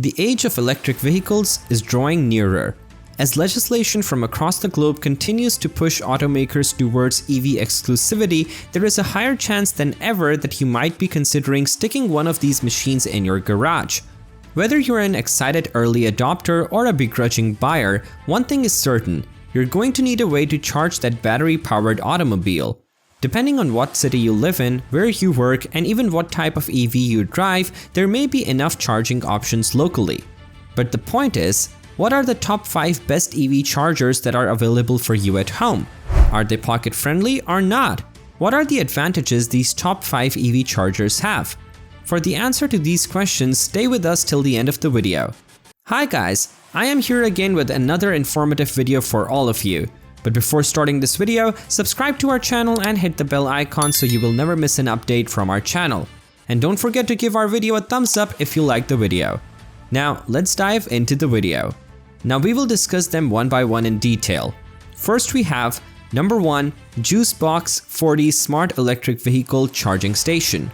The age of electric vehicles is drawing nearer. As legislation from across the globe continues to push automakers towards EV exclusivity, there is a higher chance than ever that you might be considering sticking one of these machines in your garage. Whether you're an excited early adopter or a begrudging buyer, one thing is certain: you're going to need a way to charge that battery-powered automobile. Depending on what city you live in, where you work, and even what type of EV you drive, there may be enough charging options locally. But the point is, what are the top 5 best EV chargers that are available for you at home? Are they pocket-friendly or not? What are the advantages these top 5 EV chargers have? For the answer to these questions, stay with us till the end of the video. Hi guys, I am here again with another informative video for all of you. But before starting this video, subscribe to our channel and hit the bell icon so you will never miss an update from our channel. And don't forget to give our video a thumbs up if you like the video. Now let's dive into the video. Now we will discuss them one by one in detail. First we have number 1, JuiceBox 40 Smart Electric Vehicle Charging Station.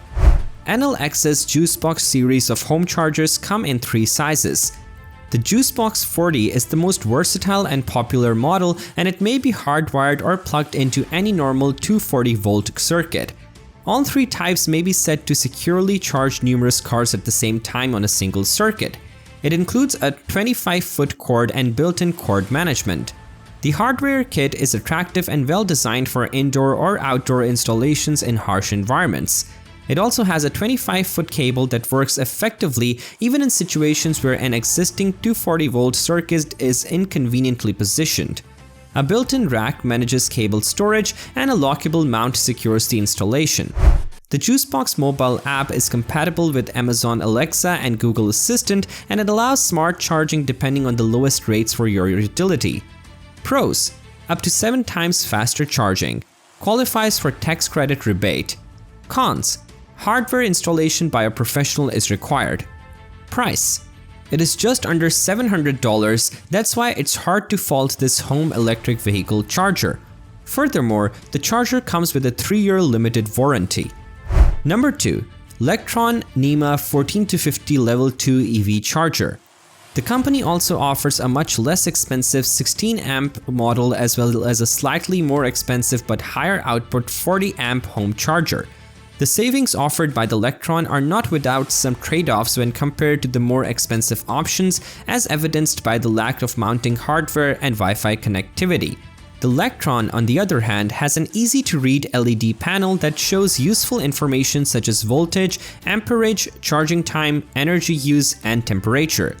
NLX's JuiceBox series of home chargers come in 3 sizes. The JuiceBox 40 is the most versatile and popular model, and it may be hardwired or plugged into any normal 240-volt circuit. All 3 types may be set to securely charge numerous cars at the same time on a single circuit. It includes a 25-foot cord and built-in cord management. The hardware kit is attractive and well designed for indoor or outdoor installations in harsh environments. It also has a 25-foot cable that works effectively even in situations where an existing 240-volt circuit is inconveniently positioned. A built-in rack manages cable storage, and a lockable mount secures the installation. The JuiceBox mobile app is compatible with Amazon Alexa and Google Assistant, and it allows smart charging depending on the lowest rates for your utility. Pros: up to 7 times faster charging. Qualifies for tax credit rebate. Cons: hardware installation by a professional is required. Price: it is just under $700, that's why it's hard to fault this home electric vehicle charger. Furthermore, the charger comes with a 3-year limited warranty. Number 2, Lectron NEMA 14-50 Level 2 EV Charger. The company also offers a much less expensive 16-amp model as well as a slightly more expensive but higher output 40-amp home charger. The savings offered by the Lectron are not without some trade-offs when compared to the more expensive options, as evidenced by the lack of mounting hardware and Wi-Fi connectivity. The Lectron, on the other hand, has an easy-to-read LED panel that shows useful information such as voltage, amperage, charging time, energy use, and temperature.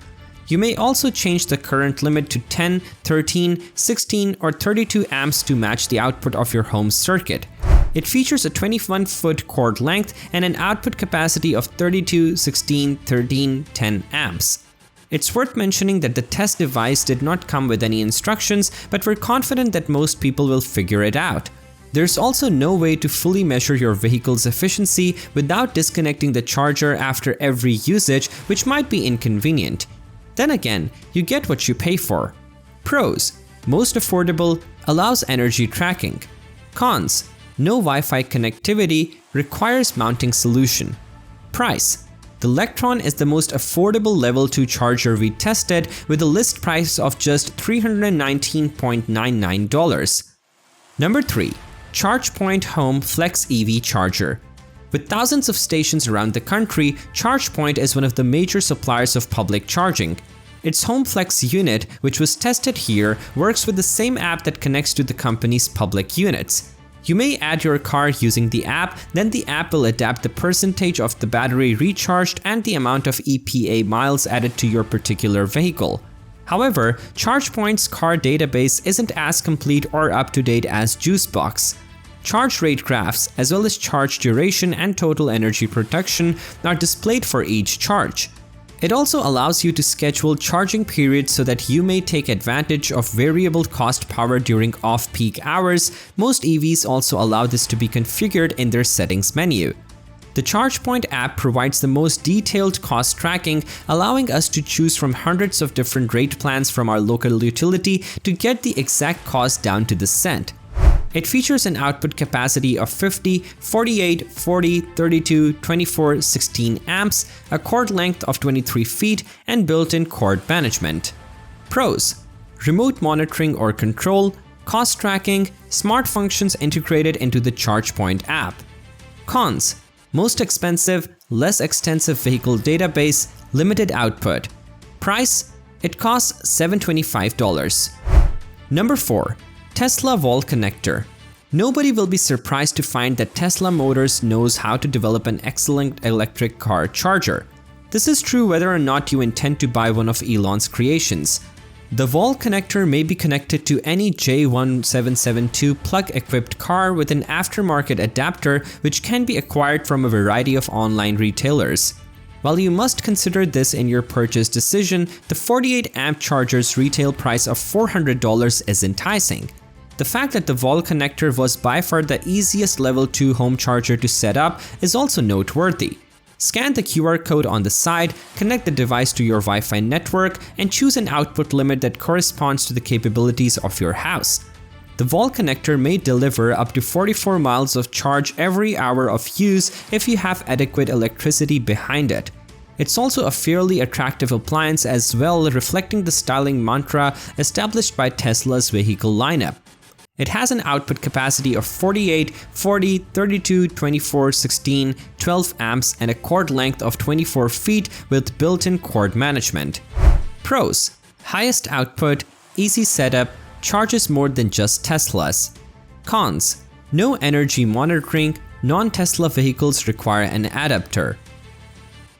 You may also change the current limit to 10, 13, 16, or 32 amps to match the output of your home circuit. It features a 21-foot cord length and an output capacity of 32, 16, 13, 10 amps. It's worth mentioning that the test device did not come with any instructions, but we're confident that most people will figure it out. There's also no way to fully measure your vehicle's efficiency without disconnecting the charger after every usage, which might be inconvenient. Then again, you get what you pay for. Pros: most affordable, allows energy tracking. Cons: no Wi-Fi connectivity, requires mounting solution. Price: the Lectron is the most affordable level 2 charger we tested, with a list price of just $319.99. Number 3, Chargepoint Home Flex EV Charger. With thousands of stations around the country, Chargepoint is one of the major suppliers of public charging. Its Home Flex unit, which was tested here, works with the same app that connects to the company's public units. You may add your car using the app, then the app will adapt the percentage of the battery recharged and the amount of EPA miles added to your particular vehicle. However, Chargepoint's car database isn't as complete or up-to-date as JuiceBox. Charge rate graphs, as well as charge duration and total energy production, are displayed for each charge. It also allows you to schedule charging periods so that you may take advantage of variable cost power during off-peak hours. Most EVs also allow this to be configured in their settings menu. The Chargepoint app provides the most detailed cost tracking, allowing us to choose from hundreds of different rate plans from our local utility to get the exact cost down to the cent. It features an output capacity of 50, 48, 40, 32, 24, 16 amps, a cord length of 23 feet, and built-in cord management. Pros: remote monitoring or control, cost tracking, smart functions integrated into the Chargepoint app. Cons: most expensive, less extensive vehicle database, limited output. Price: it costs $725. Number 4. Tesla Wall Connector. Nobody will be surprised to find that Tesla Motors knows how to develop an excellent electric car charger. This is true whether or not you intend to buy one of Elon's creations. The wall connector may be connected to any J1772 plug-equipped car with an aftermarket adapter which can be acquired from a variety of online retailers. While you must consider this in your purchase decision, the 48 amp charger's retail price of $400 is enticing. The fact that the wall connector was by far the easiest level 2 home charger to set up is also noteworthy. Scan the QR code on the side, connect the device to your Wi-Fi network, and choose an output limit that corresponds to the capabilities of your house. The wall connector may deliver up to 44 miles of charge every hour of use if you have adequate electricity behind it. It's also a fairly attractive appliance as well, reflecting the styling mantra established by Tesla's vehicle lineup. It has an output capacity of 48, 40, 32, 24, 16, 12 amps and a cord length of 24 feet with built-in cord management. Pros: highest output, easy setup, charges more than just Teslas. Cons: no energy monitoring, non-Tesla vehicles require an adapter.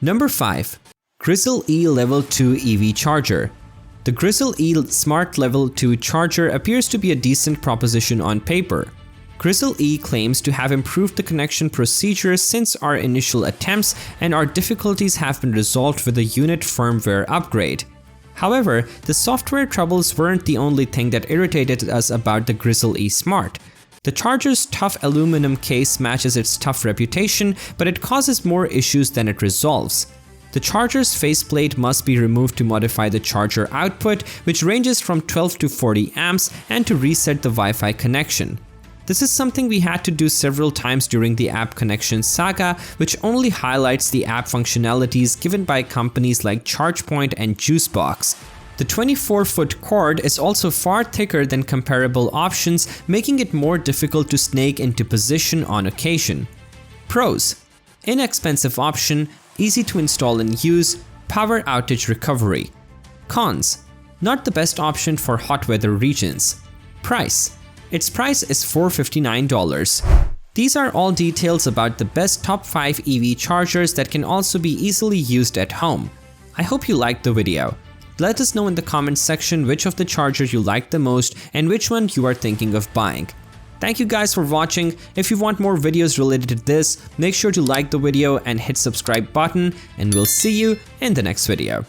Number 5. CrystalE Level 2 EV Charger. The CrystalE Smart Level 2 charger appears to be a decent proposition on paper. CrystalE claims to have improved the connection procedure since our initial attempts, and our difficulties have been resolved with a unit firmware upgrade. However, the software troubles weren't the only thing that irritated us about the CrystalE Smart. The charger's tough aluminum case matches its tough reputation, but it causes more issues than it resolves. The charger's faceplate must be removed to modify the charger output, which ranges from 12 to 40 amps, and to reset the Wi-Fi connection. This is something we had to do several times during the app connection saga, which only highlights the app functionalities given by companies like Chargepoint and JuiceBox. The 24-foot cord is also far thicker than comparable options, making it more difficult to snake into position on occasion. Pros: inexpensive option, easy to install and use, power outage recovery. Cons: not the best option for hot weather regions. Price: its price is $459. These are all details about the best top 5 EV chargers that can also be easily used at home. I hope you liked the video. Let us know in the comments section which of the chargers you like the most and which one you are thinking of buying. Thank you guys for watching. If you want more videos related to this, make sure to like the video and hit subscribe button, and we'll see you in the next video.